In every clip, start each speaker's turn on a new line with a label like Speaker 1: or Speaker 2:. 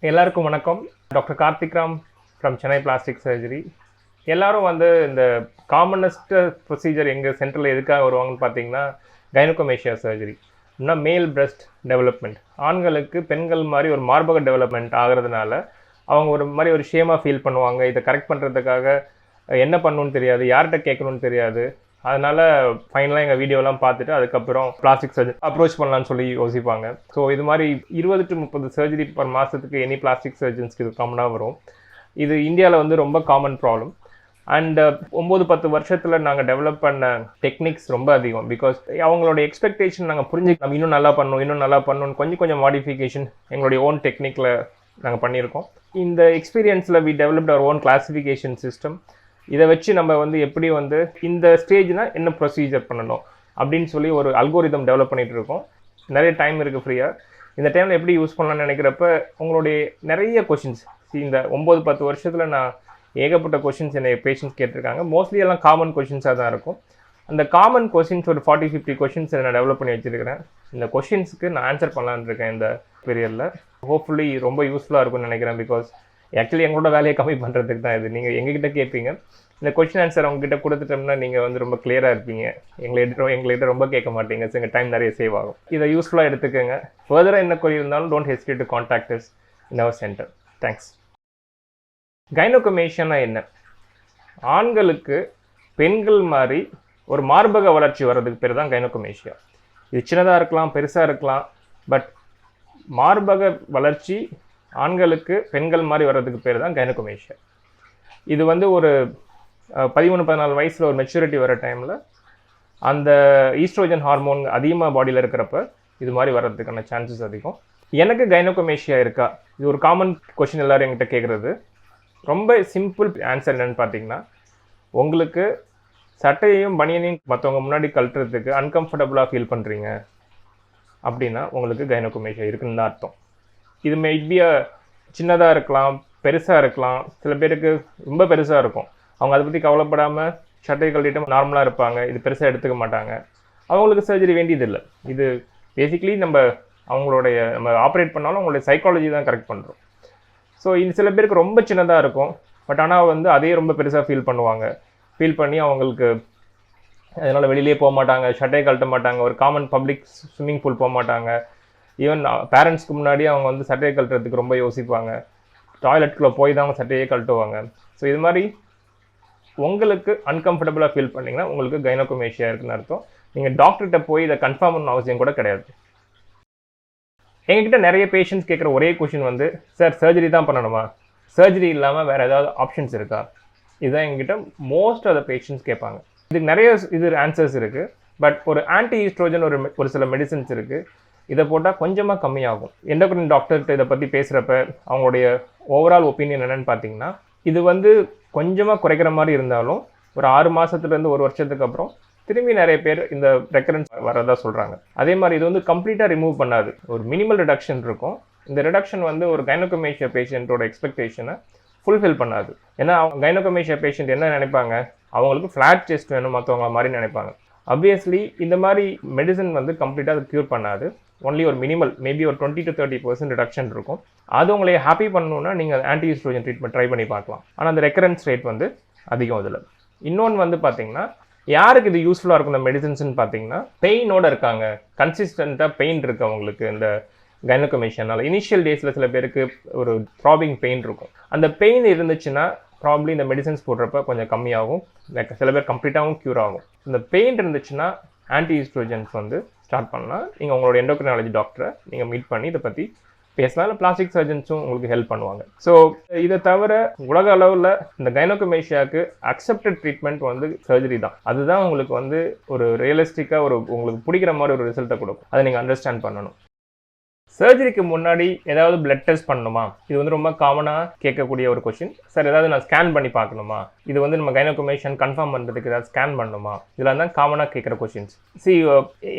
Speaker 1: எல்லாருக்கும் வணக்கம். Doctor Karthik Ram from Chennai plastic surgery. எல்லாரும் இந்த காமனஸ்ட் ப்ரொசீஜர் எங்கள் சென்டரில் எதுக்காக வருவாங்கன்னு பார்த்தீங்கன்னா கைனோகோமேஷியா சர்ஜரி. இன்னும் மேல் பிரஸ்ட் டெவலப்மெண்ட், ஆண்களுக்கு பெண்கள் மாதிரி ஒரு மார்பக டெவலப்மெண்ட் ஆகிறதுனால அவங்க ஒரு மாதிரி ஒரு ஷேமாக ஃபீல் பண்ணுவாங்க. இதை கரெக்ட் பண்ணுறதுக்காக என்ன பண்ணணும்னு தெரியாது, யார்கிட்ட கேட்கணும்னு தெரியாது. அதனால் ஃபைனலாக எங்கள் வீடியோலாம் பார்த்துட்டு அதுக்கப்புறம் பிளாஸ்டிக் சர்ஜரி அப்ரோச் பண்ணலான்னு சொல்லி யோசிப்பாங்க. ஸோ இது மாதிரி 20 to 30 சர்ஜரி பர் மாதத்துக்கு எனி பிளாஸ்டிக் சர்ஜன்ஸ்க்கு இது காமனாக வரும். இது இந்தியாவில் ரொம்ப காமன் ப்ராப்ளம். அண்ட் 9-10 வருஷத்தில் நாங்கள் டெவலப் பண்ண டெக்னிக்ஸ் ரொம்ப அதிகம். பிகாஸ் அவங்களோட எக்ஸ்பெக்டேஷன் நாங்கள் நம்ம இன்னும் நல்லா பண்ணணும் கொஞ்சம் மாடிஃபிகேஷன் எங்களுடைய ஓன் டெக்னிக்கில் நாங்கள் பண்ணியிருக்கோம். இந்த எக்ஸ்பீரியன்ஸில் we developed our own classification system. இதை வச்சு நம்ம எப்படி இந்த ஸ்டேஜ்னா என்ன ப்ரொசீஜர் பண்ணணும் அப்படின்னு சொல்லி ஒரு அல்கோரிதம் டெவலப் பண்ணிகிட்டு இருக்கோம். நிறைய டைம் இருக்குது ஃப்ரீயாக. இந்த டைமில் எப்படி யூஸ் பண்ணலாம்னு நினைக்கிறப்ப உங்களுடைய நிறைய கொஷின்ஸ், இந்த 9-10 வருஷத்தில் நான் ஏகப்பட்ட கொஷின்ஸ் என்னை பேஷண்ட்ஸ் கேட்டிருக்காங்க. மோஸ்ட்லி எல்லாம் காமன் கொஷின்ஸாக தான் இருக்கும். அந்த காமன் கொஷின்ஸ் ஒரு 40-50 கொஷின்ஸ் நான் டெவலப் பண்ணி வச்சுருக்கிறேன். இந்த கொஷின்ஸுக்கு நான் ஆன்சர் பண்ணலான்னு இருக்கேன் இந்த பீரியடில். ஹோப்ஃபுல்லி ரொம்ப யூஸ்ஃபுல்லாக இருக்கும்னு நினைக்கிறேன். பிகாஸ் ஆக்சுவலி எங்களோட வேலையை கம்மி பண்ணுறதுக்கு தான் இது. நீங்கள் எங்ககிட்ட கேட்பீங்க, இந்த கொஷின் ஆன்சர் அவங்ககிட்ட கொடுத்துட்டோம்னா நீங்கள் ரொம்ப கிளியராக இருப்பீங்க. எங்கள்கிட்ட ரொம்ப கேட்க மாட்டீங்க. ஸோ எங்கள் டைம் நிறைய சேவ் ஆகும். இதை யூஸ்ஃபுல்லாக எடுத்துக்கோங்க. ஃபர்தராக என்ன கொரி இருந்தாலும் don't hesitate to contact us in our centre. Thanks. கைனோகோமேஷியானா என்ன? ஆண்களுக்கு பெண்கள் மாதிரி ஒரு மார்பக வளர்ச்சி வர்றதுக்கு பேர் தான் கைனோகோமேஷியா. இது சின்னதாக இருக்கலாம், பெருசாக இருக்கலாம். பட் மார்பக வளர்ச்சி ஆண்களுக்கு பெண்கள் மாதிரி வர்றதுக்கு பேர் தான் கைனோகோமேஷியா. இது ஒரு 13-14 வயசில் ஒரு மெச்சூரிட்டி வர டைமில் அந்த ஈஸ்ட்ரோஜன் ஹார்மோன் அதிகமாக பாடியில் இருக்கிறப்ப இது மாதிரி வர்றதுக்கான சான்சஸ் அதிகம். எனக்கு கைனோகோமேஷியா இருக்கா? இது ஒரு காமன் கொஷின் எல்லோரும் என்கிட்ட கேட்குறது. ரொம்ப சிம்பிள் ஆன்சர் என்னென்னு பார்த்தீங்கன்னா, உங்களுக்கு சட்டையையும் பனியனையும் மற்றவங்க முன்னாடி கழட்டுறதுக்கு அன்கம்ஃபர்டபுளாக ஃபீல் பண்ணுறீங்க அப்படின்னா உங்களுக்கு கைனோகோமேஷியா இருக்குன்னு தான் அர்த்தம். இது மேபி சின்னதாக இருக்கலாம், பெருசாக இருக்கலாம். சில பேருக்கு ரொம்ப பெருசாக இருக்கும். அவங்க அதை பற்றி கவலைப்படாமல் சட்டை கழட்டிட்டு நார்மலாக இருப்பாங்க. இது பெருசாக எடுத்துக்க மாட்டாங்க. அவங்களுக்கு சர்ஜரி வேண்டியதில்லை. இது பேசிக்கலி நம்ம ஆப்ரேட் பண்ணாலும் அவங்களுடைய சைக்காலஜி தான் கரெக்ட் பண்ணுறோம். ஸோ இது சில பேருக்கு ரொம்ப சின்னதாக இருக்கும். பட் ஆனால் அதே ரொம்ப பெருசாக ஃபீல் பண்ணி அவங்களுக்கு அதனால் வெளியிலே போக மாட்டாங்க, சட்டையை கழட்ட மாட்டாங்க, ஒரு காமன் பப்ளிக் ஸ்விம்மிங் பூல் போக மாட்டாங்க. ஈவன் பேரண்ட்ஸ்க்கு முன்னாடி அவங்க சட்டையை கழட்டுறதுக்கு ரொம்ப யோசிப்பாங்க. டாய்லெட்டுக்குள்ளே போய் தான் அவங்க சட்டையே கழட்டுவாங்க. ஸோ இது மாதிரி உங்களுக்கு அன்கம்ஃபர்டபுளாக ஃபீல் பண்ணிங்கன்னா உங்களுக்கு கைனோகோமேஷியா இருக்குன்னு அர்த்தம். நீங்கள் டாக்டர்கிட்ட போய் இதை கன்ஃபார்ம் பண்ண அவசியம் கூட கிடையாது. எங்ககிட்ட நிறைய பேஷண்ட்ஸ் கேட்குற ஒரே கொஷின் சார் சர்ஜரி தான் பண்ணணுமா, சர்ஜரி இல்லாமல் வேறு ஏதாவது ஆப்ஷன்ஸ் இருக்கா? இதுதான் எங்ககிட்ட மோஸ்ட் ஆஃப் த பேஷண்ட்ஸ் கேட்பாங்க. இதுக்கு நிறைய ஆன்சர்ஸ் இருக்குது. பட் ஒரு ஆன்டி ஈஸ்ட்ரோஜன் ஒரு சில மெடிசன்ஸ் இருக்குது. இதை போட்டால் கொஞ்சமாக கம்மியாகும். எண்டோக்ரைன் டாக்டர்கிட்ட இதை பற்றி பேசுகிறப்ப அவங்களுடைய ஓவரால் ஒப்பீனியன் என்னென்னு பார்த்தீங்கன்னா, இது கொஞ்சமாக குறைக்கிற மாதிரி இருந்தாலும் ஒரு 6 மாதத்துலேருந்து 1 வருஷத்துக்கு அப்புறம் திரும்பி நிறைய பேர் இந்த ரெக்கரன்ஸ் வரதா சொல்கிறாங்க. அதே மாதிரி இது கம்ப்ளீட்டாக ரிமூவ் பண்ணாது. ஒரு மினிமல் ரிடக்ஷன் இருக்கும். இந்த ரிடக்ஷன் ஒரு கைனோகோமேஷியா பேஷண்ட்டோட எக்ஸ்பெக்டேஷனை ஃபுல்ஃபில் பண்ணாது. ஏன்னா அவங்க கைனோகோமேஷியா பேஷண்ட் என்ன நினைப்பாங்க, அவங்களுக்கு ஃப்ளாட் செஸ்ட் வேணும் மற்றவங்க மாதிரி நினைப்பாங்க. ஆப்வியஸ்லி இந்த மாதிரி மெடிசன் கம்ப்ளீட்டாக அது க்யூர் பண்ணாது. ஒன்லி ஒரு மினிமல் மேபி ஒரு 20 to 30% ரிடக்ஷன் இருக்கும். அது உங்களை ஹாப்பி பண்ணணுன்னா நீங்கள் ஆன்டி ஈஸ்ட்ரோஜன் ட்ரீட்மெண்ட் ட்ரை பண்ணி பார்க்கலாம். ஆனால் அந்த ரெக்கரன்ஸ் ரேட் அதிகம். இதில் இன்னொன்று பார்த்தீங்கன்னா, யாருக்கு இது யூஸ்ஃபுல்லாக இருக்கும் இந்த மெடிசன்ஸ்னு பார்த்தீங்கன்னா, பெயினோடு இருக்காங்க, கன்சிஸ்டண்ட்டாக பெயின் இருக்குது அவங்களுக்கு இந்த கைனோகோமேஷியானால. இனிஷியல் டேஸில் சில பேருக்கு ஒரு த்ராபிங் பெயின் இருக்கும். அந்த பெயின் இருந்துச்சுன்னா ப்ராப்ளி இந்த மெடிசன்ஸ் போடுறப்ப கொஞ்சம் கம்மியாகும். சில பேர் கம்ப்ளீட்டாகவும் க்யூர் ஆகும். இந்த பெயின் இருந்துச்சுன்னா ஆன்டி ஈஸ்ட்ரோஜன்ஸ் ஸ்டார்ட் பண்ணலாம். நீங்கள் உங்களோட எண்டோக்ரைனாலஜி டாக்டரை நீங்கள் மீட் பண்ணி இதை பற்றி பேசலாம். இல்லை பிளாஸ்டிக் சர்ஜன்ஸும் உங்களுக்கு ஹெல்ப் பண்ணுவாங்க. ஸோ இதை தவிர உலக அளவில் இந்த கைனோகோமேஷியாவுக்கு அக்செப்டட் ட்ரீட்மெண்ட் சர்ஜரி தான். அதுதான் உங்களுக்கு ஒரு ரியலிஸ்டிக்காக உங்களுக்கு பிடிக்கிற மாதிரி ஒரு ரிசல்ட்டை கொடுக்கும். அதை நீங்கள் அண்டர்ஸ்டாண்ட் பண்ணணும். சர்ஜரிக்கு முன்னாடி ஏதாவது பிளட் டெஸ்ட் பண்ணணுமா? இது ரொம்ப காமனாக கேட்கக்கூடிய ஒரு கொஷின். சார் ஏதாவது நான் ஸ்கேன் பண்ணி பார்க்கணுமா? இது நம்ம கைனோகோமேஷியா கன்ஃபார்ம் பண்ணுறதுக்கு ஏதாவது ஸ்கேன் பண்ணணுமா? இதெல்லாம் தான் காமனாக கேட்குற கொஷின்ஸ்.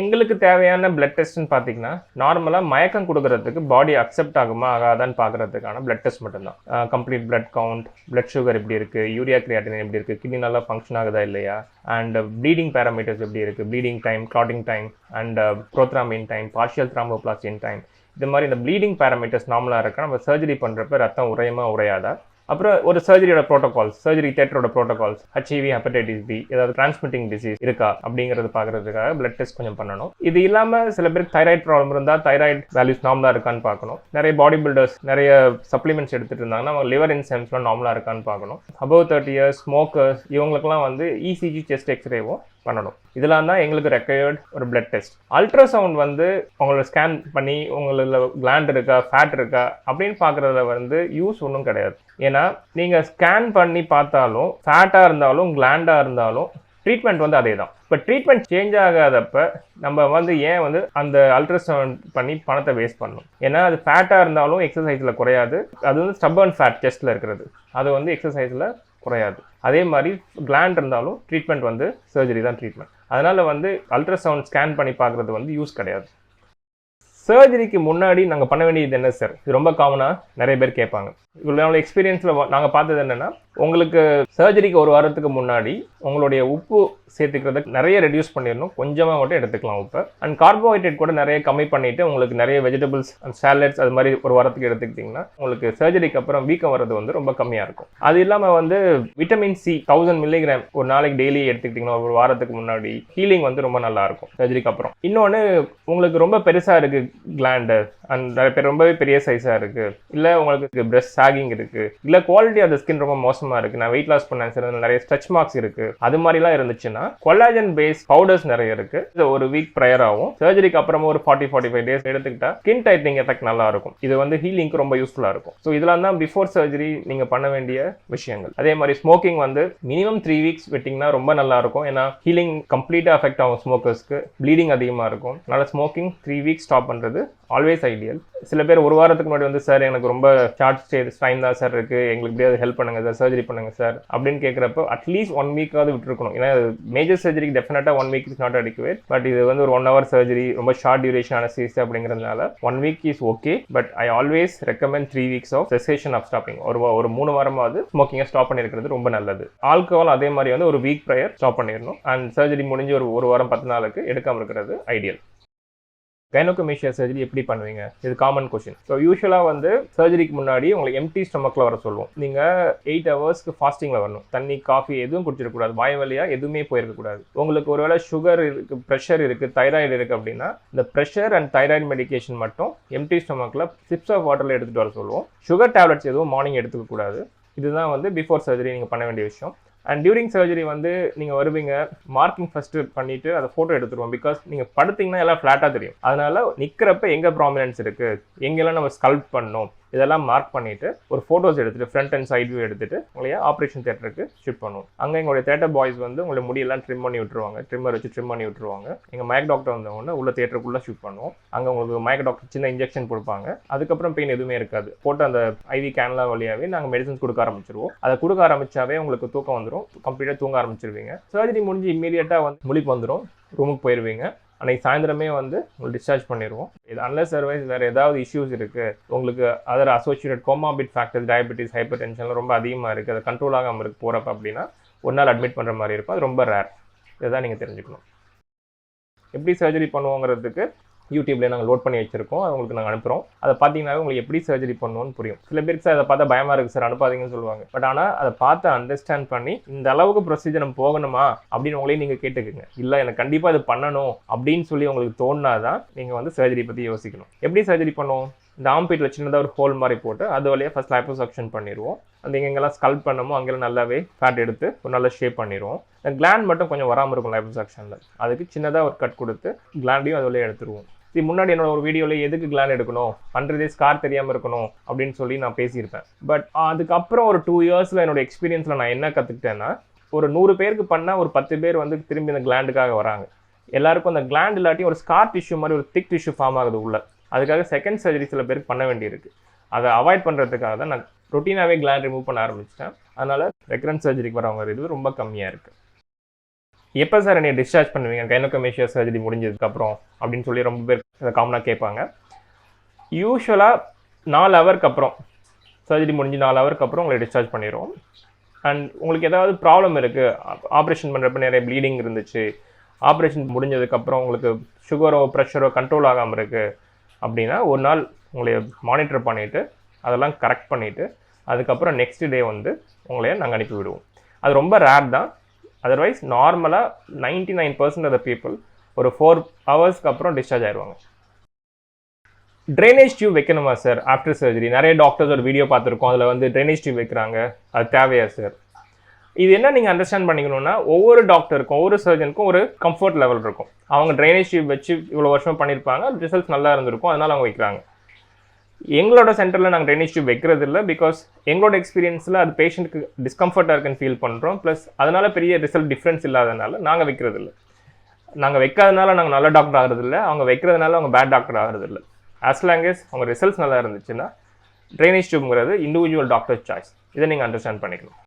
Speaker 1: எங்களுக்கு தேவையான பிளட் டெஸ்ட்னு பார்த்தீங்கன்னா, நார்மலாக மயக்கம் கொடுக்கறதுக்கு பாடி அக்செப்ட் ஆகுமா ஆகாதான்னு பார்க்குறதுக்கான பிளட் டெஸ்ட் மட்டும்தான். Complete blood count, blood sugar எப்படி இருக்குது, யூரியா கிரியாட்டின் எப்படி இருக்குது, கிட்னி நல்லா ஃபங்க்ஷன் ஆகுதா இல்லையா, அண்ட் ப்ளீடிங் பேராமீட்டர்ஸ் எப்படி இருக்குது, bleeding time, clotting time, and prothrombin time, partial thromboplastin time, இது மாதிரி இந்த ப்ளீடிங் பேராமீட்டர்ஸ் நார்மலாக இருக்கா, நம்ம சர்ஜரி பண்ணுறப்ப ரத்தம் உறையுமா உறையாதா, அப்புறம் ஒரு சர்ஜரியோட ப்ரோட்டோகால்ஸ், சர்ஜரி தியேட்டரோட ப்ரோட்டோகால்ஸ், ஹெச்ஐவி ஹெப்படைட்டிஸ் பி ஏதாவது டிரான்ஸ்மிட்டிங் டிசீஸ் இருக்கா அப்படிங்கிறது பார்க்கறதுக்காக பிளட் டெஸ்ட் கொஞ்சம் பண்ணணும். இது இல்லாமல் சில பேருக்கு தைராய்டு ப்ராப்ளம் இருந்தால் தைராய்டு வேல்யூஸ் நார்மலாக இருக்கான்னு பார்க்கணும். நிறைய பாடி பில்டர்ஸ் நிறைய சப்ளிமெண்ட்ஸ் எடுத்துகிட்டு இருந்தாங்கன்னா அவங்க லிவர் என்சைம்ஸ்லாம் நார்மலாக இருக்கான்னு பார்க்கணும். அபவ் 30 இயர்ஸ் ஸ்மோக்கர்ஸ் இவங்களுக்குலாம் வந்து இசிஜி செஸ்ட் எக்ஸ்ரேவும் பண்ணணும். இதெல்லாம் தான் எங்களுக்கு ரெக்கயர்ட் ஒரு பிளட் டெஸ்ட். அல்ட்ராசவுண்ட் வந்து உங்களோட ஸ்கேன் பண்ணி உங்களோட கிளாண்ட் இருக்கா ஃபேட் இருக்கா அப்படின்னு பார்க்குறதுல வந்து யூஸ் ஒன்றும் கிடையாது. ஏன்னா நீங்கள் ஸ்கேன் பண்ணி பார்த்தாலும் ஃபேட்டாக இருந்தாலும் கிளாண்டாக இருந்தாலும் ட்ரீட்மெண்ட் வந்து அதே தான். இப்போ ட்ரீட்மெண்ட் சேஞ்ச் ஆகாதப்ப நம்ம வந்து ஏன் வந்து அந்த அல்ட்ராசவுண்ட் பண்ணி பணத்தை வேஸ்ட் பண்ணணும்? ஏன்னா அது ஃபேட்டாக இருந்தாலும் எக்ஸசைஸில் குறையாது. அது வந்து ஸ்டப்பர்ன் ஃபேட் செஸ்ட்டில் இருக்கிறது, அது வந்து எக்ஸசைஸில் குறையாது. அதே மாதிரி கிளாண்ட் இருந்தாலும் ட்ரீட்மெண்ட் வந்து சர்ஜரி தான் ட்ரீட்மெண்ட். அதனால் வந்து அல்ட்ராசவுண்ட் ஸ்கேன் பண்ணி பார்க்குறது வந்து யூஸ் கிடையாது. சர்ஜரிக்கு முன்னாடி நாங்கள் பண்ண வேண்டியது என்ன சார்? இது ரொம்ப காமனாக நிறைய பேர் கேட்பாங்க. இவ்வளோ எக்ஸ்பீரியன்ஸில் நாங்கள் பார்த்தது என்னென்னா, உங்களுக்கு சர்ஜரிக்கு ஒரு வாரத்துக்கு முன்னாடி உங்களுடைய உப்பு சேர்த்துக்கிறதுக்கு நிறைய ரெடியூஸ் பண்ணிடணும், கொஞ்சமாக மட்டும் எடுத்துக்கலாம் உப்பு. அண்ட் கார்போஹைட்ரேட் கூட நிறைய கம்மி பண்ணிவிட்டு உங்களுக்கு நிறைய வெஜிடபிள்ஸ் அண்ட் சாலட்ஸ் அது மாதிரி ஒரு வாரத்துக்கு எடுத்துக்கிட்டிங்கன்னா உங்களுக்கு சர்ஜரிக்கு அப்புறம் வீக்கம் வர்றது வந்து ரொம்ப கம்மியாக இருக்கும். அது இல்லாமல் வந்து விட்டமின் சி 1000 மில்லிகிராம் ஒரு நாளைக்கு டெய்லி எடுத்துக்கிட்டிங்கன்னா ஒரு வாரத்துக்கு முன்னாடி ஹீலிங் வந்து ரொம்ப நல்லாயிருக்கும் சர்ஜரிக்கு அப்புறம். இன்னொன்று, உங்களுக்கு ரொம்ப பெருசாக இருக்குது கிளாண்டு அண்ட் நிறைய பேர் ரொம்பவே பெரிய சைஸாக இருக்குது, இல்லை உங்களுக்கு பிரெஸ்ட் சாகிங் இருக்குது, இல்லை குவாலிட்டி ஆஃப் த ஸ்கின் ரொம்ப மோசமாக இருக்குது, நான் வெயிட் லாஸ் பண்ணேன் சார், நிறைய ஸ்ட்ரெச் மார்க்ஸ் இருக்குது, அது மாதிரிலாம் இருந்துச்சுன்னா கொலாஜன் பேஸ் பவுடர்ஸ் நிறைய இருக்குது. இது ஒரு வீக் ப்ரையர் ஆகும். சர்ஜரிக்கு அப்புறமா ஒரு 40-45 டேஸ் எடுத்துக்கிட்டா ஸ்கின் டைட்னிங் எஃபெக்ட் நல்லா இருக்கும். இது வந்து ஹீலிங்க்கு ரொம்ப யூஸ்ஃபுல்லாக இருக்கும். ஸோ இதெல்லாம் தான் பிஃபோர் சர்ஜரி நீங்கள் பண்ண வேண்டிய விஷயங்கள். அதே மாதிரி ஸ்மோக்கிங் வந்து மினிமம் 3 வீக்ஸ் விட்டிங்கன்னா ரொம்ப நல்லா இருக்கும். ஏன்னா ஹீலிங் கம்ப்ளீட்டாக அஃபெக்ட் ஆகும் ஸ்மோக்கர்ஸ்க்கு, ப்ளீடிங் அதிகமாக இருக்கும். அதனால் ஸ்மோக்கிங் 3 வீக்ஸ் ஸ்டாப் பண்ணுறது ஆல்வேஸ் ஐடியல். சில பேர் ஒரு வாரத்துக்கு முன்னாடி வந்து சார் எனக்கு ரொம்ப ஷார்ட் டைம் தான் சார் இருக்குது, எங்களுக்கு எப்படியாவது ஹெல்ப் பண்ணுங்க சார், சர்ஜரி பண்ணுங்க சார் அப்படின்னு கேட்குறப்போ அட்லீஸ்ட் 1 வீக்காவது விட்டுருக்கணும். ஏன்னா மேஜர் சர்ஜரிக்கு டெஃபினட்டாக 1 week is not adequate. But இது வந்து ஒரு 1 hour சர்ஜரி, ரொம்ப ஷார்ட் டியூரேஷன் அனஸ்தீசியா அப்படிங்கிறதுனால 1 week is okay. But I always recommend 3 weeks of cessation of stopping. ஒரு 3 வாரமாவது ஸ்மோக்கிங்கை ஸ்டாப் பண்ணிருக்கிறது ரொம்ப நல்லது. ஆல்கஹால் அதே மாதிரி வந்து ஒரு வீக் ப்ரையர் ஸ்டாப் பண்ணிடணும். அண்ட் சர்ஜரி முடிஞ்சு ஒரு வாரம் 10 நாளுக்கு எடுக்காமல் இருக்கிறது ஐடியல். கைனோகோமேஷியா சர்ஜரி எப்படி பண்ணுவீங்க? இது காமன் கொஸ்டின். ஸோ யூஸ்வலாக வந்து சர்ஜரிக்கு முன்னாடி உங்களுக்கு எம்டி ஸ்டொமக்கில் வர சொல்லுவோம். நீங்கள் 8 ஹவர்ஸ்க்கு ஃபாஸ்டிங்கில் வரணும். தண்ணி காஃபி எதுவும் குடிச்சிடக்கூடாது, வாய் வழியாக எதுவுமே போயிருக்கக்கூடாது. உங்களுக்கு ஒருவேளை சுகர் இருக்குது, ப்ரெஷர் இருக்குது, தைராய்டு இருக்குது அப்படின்னா இந்த ப்ரெஷர் அண்ட் தைராய்டு மெடிக்கேஷன் மட்டும் எம்டி ஸ்டொமக்கில் சிப்ஸ் ஆஃப் வாட்டரில் எடுத்துகிட்டு வர சொல்லுவோம். சுகர் டேப்லெட்ஸ் எதுவும் மார்னிங் எடுத்துக்கக்கூடாது. இதுதான் வந்து பிஃபோர் சர்ஜரி நீங்கள் பண்ண வேண்டிய விஷயம். அண்ட் டியூரிங் சர்ஜரி வந்து நீங்கள் வருவீங்க, மார்க்கிங் ஃபஸ்ட்டு பண்ணிவிட்டு அதை ஃபோட்டோ எடுத்துருவோம். பிகாஸ் நீங்கள் படுத்திங்கன்னா எல்லாம் ஃப்ளாட்டாக தெரியும். அதனால் நிற்கிறப்ப எங்கே ப்ராமினன்ஸ் இருக்குது, எங்கெல்லாம் நம்ம ஸ்கல்ப் பண்ணணும், இதெல்லாம் மார்க் பண்ணிவிட்டு ஒரு ஃபோட்டோஸ் எடுத்துகிட்டு ஃப்ரண்ட் அண்ட் சைட் வியூ எடுத்துகிட்டு உங்களைய ஆப்ரேஷன் தியேட்டருக்கு ஷிஃப்ட் பண்ணுவோம். அங்கே எங்களுடைய தியேட்டர் பாய்ஸ் வந்து உங்களை முடியெல்லாம் ட்ரிம் பண்ணி விட்டுருவாங்க, ட்ரிம்மர் வச்சு ட்ரிம் பண்ணி விட்டுருவாங்க. எங்கள் மயக்க டாக்டர் வந்தவொடனே உள்ள தியேட்டருக்குள்ளே ஷிஃப்ட் பண்ணுவோம். அங்கே உங்களுக்கு மயக்க டாக்டர் சின்ன இன்ஜெக்ஷன் கொடுப்பாங்க. அதுக்கப்புறம் பெயின் எதுவுமே இருக்காது. போட்டு அந்த ஐவி கேன்லாம் வழியாகவே நாங்கள் மெடிசன்ஸ் கொடுக்க ஆரம்பிச்சிருவோம். அதை கொடுக்க ஆரம்பிச்சாவே உங்களுக்கு தூக்கம் வந்துடும், கம்ப்ளீட்டாக தூங்க ஆரம்பிச்சிருவீங்க. சர்ஜரி முடிஞ்சு இம்மீடியட்டாக வந்து முழிப்பு வந்துடும், ரூமுக்கு போயிடுவீங்க. அன்றைக்கி சாயந்தரமே வந்து உங்களுக்கு டிஸ்சார்ஜ் பண்ணிடுவோம். இது அன்லெஸ் அதர்வைஸ் வேறு ஏதாவது இஷ்யூஸ் இருக்குது, உங்களுக்கு other associated comorbid factors, diabetes, ஹைப்பர் டென்ஷன்லாம் ரொம்ப அதிகமாக இருக்குது, அதை கண்ட்ரோல் ஆகாமல் இருக்கு போகிறப்ப அப்படின்னா ஒரு நாள் அட்மிட் பண்ணுற மாதிரி இருக்கும். அது ரொம்ப ரேர். இதுதான் நீங்கள் தெரிஞ்சுக்கணும். எப்படி சர்ஜரி பண்ணுவோங்கிறதுக்கு யூடியூப்லேயே நாங்கள் லோட் பண்ணி வச்சிருக்கோம், அது உங்களுக்கு நாங்கள் அனுப்புகிறோம். அதை பார்த்தீங்கன்னாவே உங்களுக்கு எப்படி சர்ஜரி பண்ணுவோன்னு புரியும். சில பேருக்கு சார் அதை பார்த்தா பயமாக இருக்குது சார், அனுப்பாதீங்கன்னு சொல்லுவாங்க. பட் ஆனால் அதை பார்த்து அண்டர்ஸ்டாண்ட் பண்ணி இந்த அளவுக்கு ப்ரொசீஜர் நம்ம போகணுமா அப்படின்னு உங்களையும் நீங்கள் கேட்டுக்குங்க. இல்லை எனக்கு கண்டிப்பாக இது பண்ணணும் அப்படின்னு சொல்லி உங்களுக்கு தோணுனாதான் நீங்கள் வந்து சர்ஜரி பற்றி யோசிக்கணும். எப்படி சர்ஜரி பண்ணுவோம்? இந்த ஆம்பீட்டில் சின்னதாக ஒரு ஹோல் மாதிரி போட்டு அது வழியாக ஃபஸ்ட் லைப்போசக்ஷன் பண்ணிடுவோம். அந்த எங்கெங்கெல்லாம் ஸ்கல்ப் பண்ணமோ அங்கெல்லாம் நல்லாவே ஃபேட் எடுத்து ஒரு நல்ல ஷேப் பண்ணிடுவோம். இந்த கிளாண்ட் மட்டும் கொஞ்சம் வராமல் இருக்கும் லைப்போசக்ஷனில், அதுக்கு சின்னதாக ஒரு கட் கொடுத்து கிளாண்டையும் அது வழியாக எடுத்துருவோம். முன்னாடி என்னோட ஒரு வீடியோவில் எதுக்கு கிளாண்ட் எடுக்கணும், பண்ணுறதே ஸ்கார் தெரியாமல் இருக்கணும் அப்படின்னு சொல்லி நான் பேசியிருப்பேன். பட் அதுக்கப்புறம் ஒரு 2 இயர்ஸில் என்னோட எக்ஸ்பீரியன்ஸில் நான் என்ன கற்றுக்கிட்டேன்னா, ஒரு 100 பேருக்கு பண்ணால் ஒரு 10 பேர் வந்து திரும்பி இந்த கிளாண்டுக்காக வராங்க. எல்லாருக்கும் அந்த கிளாண்ட் இல்லாட்டி ஒரு ஸ்கார் டிஷ்யூ மாதிரி ஒரு திக் டிஷ்யூ ஃபார்ம் ஆகுது உள்ள. அதுக்காக செகண்ட் சர்ஜரி சில பேருக்கு பண்ண வேண்டியிருக்கு. அதை அவாய்ட் பண்ணுறதுக்காக தான் நான் ரொட்டீனாகவே கிளாண்ட் ரிமூவ் பண்ண ஆரம்பிச்சிட்டேன். அதனால் ரெக்கரண்ட் சர்ஜரிக்கு வரவங்க இது ரொம்ப கம்மியாக இருக்குது. எப்போ சார் என்னை டிஸ்சார்ஜ் பண்ணுவீங்க கைனோகோமேஷியா சர்ஜரி முடிஞ்சதுக்கப்புறம் அப்படின்னு சொல்லி ரொம்ப பேர் காமனாக கேட்பாங்க. யூஸ்வலாக 4 ஹவருக்கு அப்புறம், சர்ஜரி முடிஞ்சு 4 ஹவருக்கு அப்புறம் உங்களை டிஸ்சார்ஜ் பண்ணிடுவோம். அண்ட் உங்களுக்கு ஏதாவது ப்ராப்ளம் இருக்குது, ஆப்ரேஷன் பண்ணுறப்ப நிறைய ப்ளீடிங் இருந்துச்சு, ஆப்ரேஷன் முடிஞ்சதுக்கப்புறம் உங்களுக்கு சுகரோ ப்ரெஷரோ கண்ட்ரோல் ஆகாமல் இருக்குது, அப்படின்னா ஒரு நாள் உங்களை மானிட்டர் பண்ணிவிட்டு அதெல்லாம் கரெக்ட் பண்ணிவிட்டு அதுக்கப்புறம் நெக்ஸ்ட் டே வந்து உங்களைய நாங்கள் அனுப்பி விடுவோம். அது ரொம்ப ரேர் தான். அதர்வைஸ் நார்மலாக 99% ஆஃப் த பீப்புள் ஒரு 4 ஹவர்ஸ்க்கு அப்புறம் டிஸ்சார்ஜ் ஆயிடுவாங்க. ட்ரைனேஜ் டியூப் வைக்கணுமா சார் ஆஃப்டர் சர்ஜரி? நிறைய டாக்டர்ஸ் ஒரு வீடியோ பார்த்துருக்கோம், அதில் வந்து ட்ரைனேஜ் டியூப் வைக்கிறாங்க, அது தேவையா சார்? இது என்ன நீங்கள் அண்டர்ஸ்டாண்ட் பண்ணிக்கணும்னா, ஒவ்வொரு டாக்டருக்கும் ஒவ்வொரு சர்ஜனுக்கும் ஒரு கம்ஃபர்ட் லெவல் இருக்கும். அவங்க ட்ரைனேஜ் டியூப் வச்சு இவ்வளோ வருஷம் பண்ணியிருப்பாங்க, ரிசல்ட்ஸ் நல்லா இருந்திருக்கும், அதனால் அவங்க வைக்கிறாங்க. எங்களோட சென்டரில் நாங்கள் ட்ரைனேஜ் டியூப் வைக்கிறது இல்லை. பிகாஸ் எங்களோட எக்ஸ்பீரியன்ஸில் அது பேஷண்ட்டுக்கு டிஸ்கம்ஃபர்ட்டாக இருக்குன்னு ஃபீல் பண்ணுறோம். ப்ளஸ் அதனால் பெரிய ரிசல்ட் டிஃப்ரென்ஸ் இல்லாதனால நாங்கள் வைக்கிறது இல்லை. நாங்கள் வைக்காதனால நாங்கள் நல்ல டாக்டர் ஆகிறதில்ல, அவங்க வைக்கிறதுனால அவங்க பேட் டாக்டர் ஆகிறதில்ல. as long as அவங்க ரிசல்ட்ஸ் நல்லா இருந்துச்சுன்னா ட்ரைனேஜ் டியூப்ங்கிறது இண்டிவிஜுவல் டாக்டர் சாய்ஸ். இதை நீங்கள் அண்டர்ஸ்டாண்ட் பண்ணிக்கணும்.